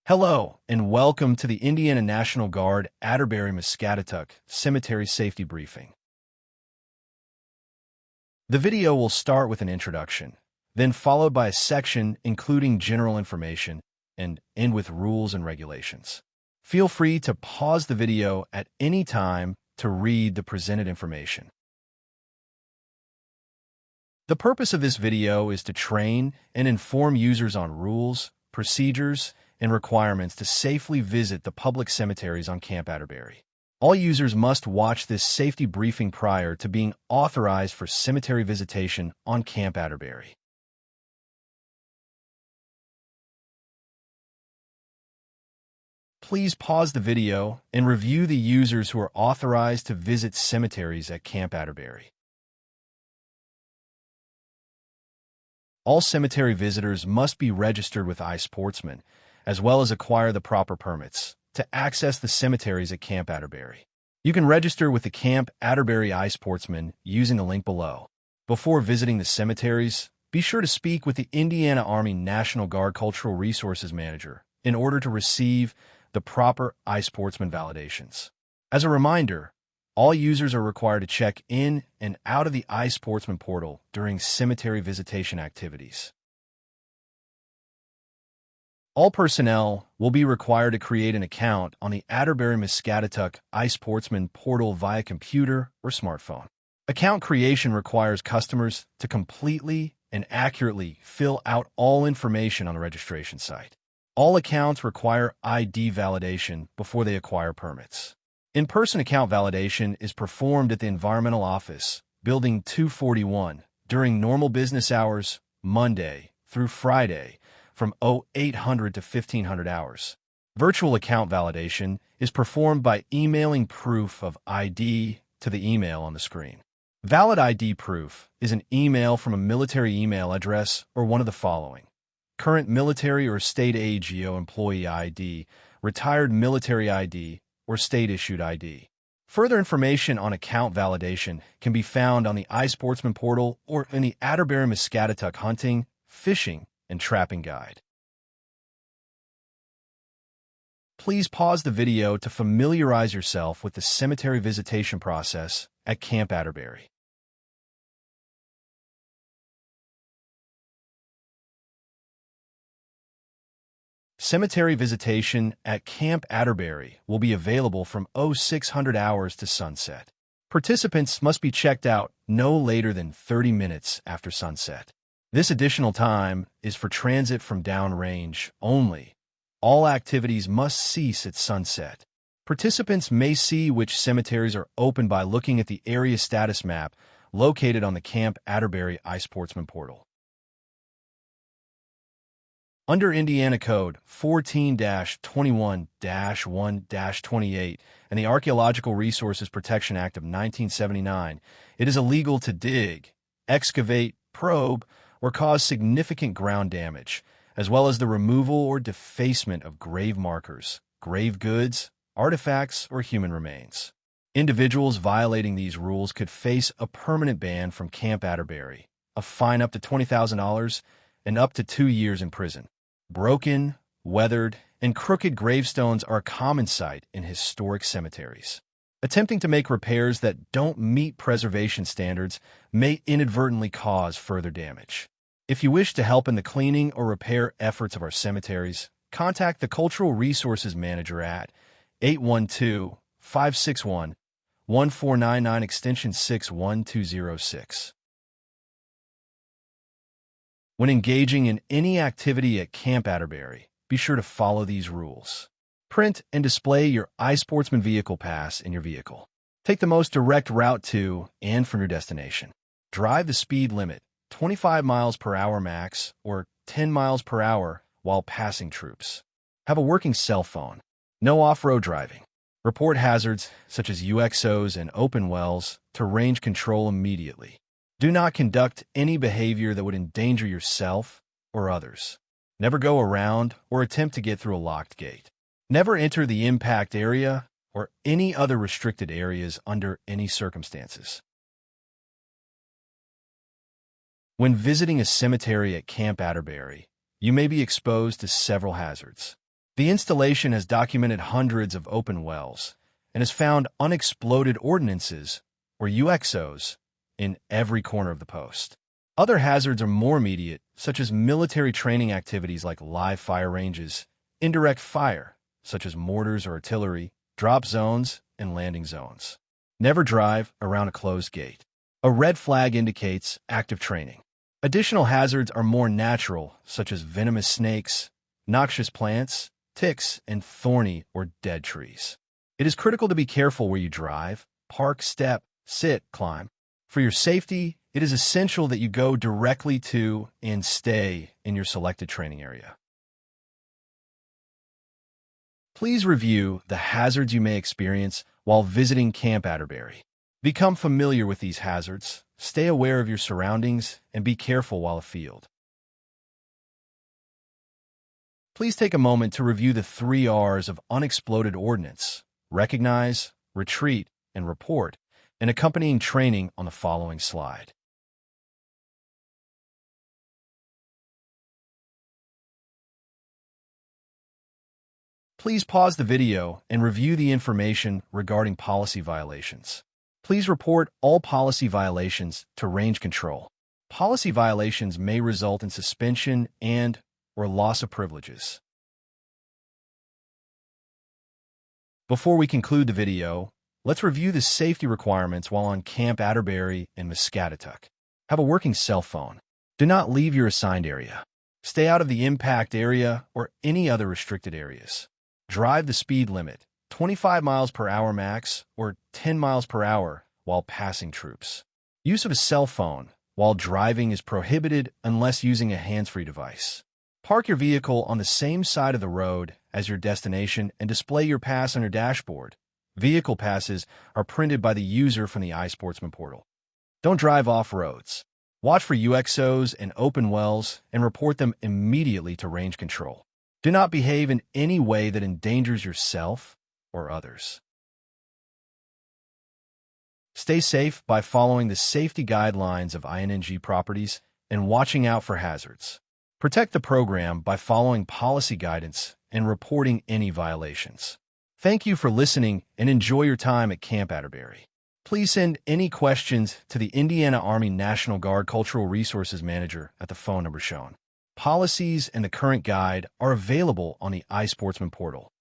Hello, and welcome to the Indiana National Guard Atterbury-Muscatatuck Cemetery Safety Briefing. The video will start with an introduction, then followed by a section including general information, and end with rules and regulations. Feel free to pause the video at any time to read the presented information. The purpose of this video is to train and inform users on rules, procedures, and requirements to safely visit the public cemeteries on Camp Atterbury. All users must watch this safety briefing prior to being authorized for cemetery visitation on Camp Atterbury. Please pause the video and review the users who are authorized to visit cemeteries at Camp Atterbury. All cemetery visitors must be registered with iSportsman, as well as acquire the proper permits to access the cemeteries at Camp Atterbury. You can register with the Camp Atterbury iSportsman using the link below. Before visiting the cemeteries, be sure to speak with the Indiana Army National Guard Cultural Resources Manager in order to receive the proper iSportsman validations. As a reminder, all users are required to check in and out of the iSportsman portal during cemetery visitation activities. All personnel will be required to create an account on the Atterbury-Muscatatuck iSportsman portal via computer or smartphone. Account creation requires customers to completely and accurately fill out all information on the registration site. All accounts require ID validation before they acquire permits. In-person account validation is performed at the Environmental Office, Building 241, during normal business hours, Monday through Friday, from 0800 to 1500 hours. Virtual account validation is performed by emailing proof of ID to the email on the screen. Valid ID proof is an email from a military email address or one of the following: current military or state AGO employee ID, retired military ID, or state-issued ID. Further information on account validation can be found on the iSportsman portal or in the Atterbury-Muscatatuck Hunting, Fishing, and Trapping Guide. Please pause the video to familiarize yourself with the cemetery visitation process at Camp Atterbury. Cemetery visitation at Camp Atterbury will be available from 0600 hours to sunset. Participants must be checked out no later than 30 minutes after sunset. This additional time is for transit from downrange only. All activities must cease at sunset. Participants may see which cemeteries are open by looking at the area status map located on the Camp Atterbury iSportsman portal. Under Indiana Code 14-21-1-28 and the Archaeological Resources Protection Act of 1979, it is illegal to dig, excavate, probe, or cause significant ground damage, as well as the removal or defacement of grave markers, grave goods, artifacts, or human remains. Individuals violating these rules could face a permanent ban from Camp Atterbury, a fine up to $20,000, and up to 2 years in prison. Broken, weathered, and crooked gravestones are a common sight in historic cemeteries. Attempting to make repairs that don't meet preservation standards may inadvertently cause further damage. If you wish to help in the cleaning or repair efforts of our cemeteries, contact the Cultural Resources Manager at 812-561-1499 extension 61206. When engaging in any activity at Camp Atterbury, be sure to follow these rules. Print and display your iSportsman vehicle pass in your vehicle. Take the most direct route to and from your destination. Drive the speed limit, 25 miles per hour max or 10 miles per hour while passing troops. Have a working cell phone. No off-road driving. Report hazards such as UXOs and open wells to range control immediately. Do not conduct any behavior that would endanger yourself or others. Never go around or attempt to get through a locked gate. Never enter the impact area or any other restricted areas under any circumstances. When visiting a cemetery at Camp Atterbury, you may be exposed to several hazards. The installation has documented hundreds of open wells and has found unexploded ordnances, or UXOs, in every corner of the post. Other hazards are more immediate, such as military training activities like live fire ranges, indirect fire, such as mortars or artillery, drop zones, and landing zones. Never drive around a closed gate. A red flag indicates active training. Additional hazards are more natural, such as venomous snakes, noxious plants, ticks, and thorny or dead trees. It is critical to be careful where you drive, park, step, sit, climb. For your safety, it is essential that you go directly to and stay in your selected training area. Please review the hazards you may experience while visiting Camp Atterbury. Become familiar with these hazards, stay aware of your surroundings, and be careful while afield. Please take a moment to review the 3 R's of unexploded ordnance: recognize, retreat, and report, and accompanying training on the following slide. Please pause the video and review the information regarding policy violations. Please report all policy violations to range control. Policy violations may result in suspension and/or loss of privileges. Before we conclude the video, let's review the safety requirements while on Camp Atterbury in Muscatatuck. Have a working cell phone. Do not leave your assigned area. Stay out of the impact area or any other restricted areas. Drive the speed limit, 25 miles per hour max or 10 miles per hour while passing troops. Use of a cell phone while driving is prohibited unless using a hands-free device. Park your vehicle on the same side of the road as your destination and display your pass on your dashboard. Vehicle passes are printed by the user from the iSportsman portal. Don't drive off roads. Watch for UXOs and open wells and report them immediately to range control. Do not behave in any way that endangers yourself or others. Stay safe by following the safety guidelines of INNG properties and watching out for hazards. Protect the program by following policy guidance and reporting any violations. Thank you for listening and enjoy your time at Camp Atterbury. Please send any questions to the Indiana Army National Guard Cultural Resources Manager at the phone number shown. Policies and the current guide are available on the iSportsman portal.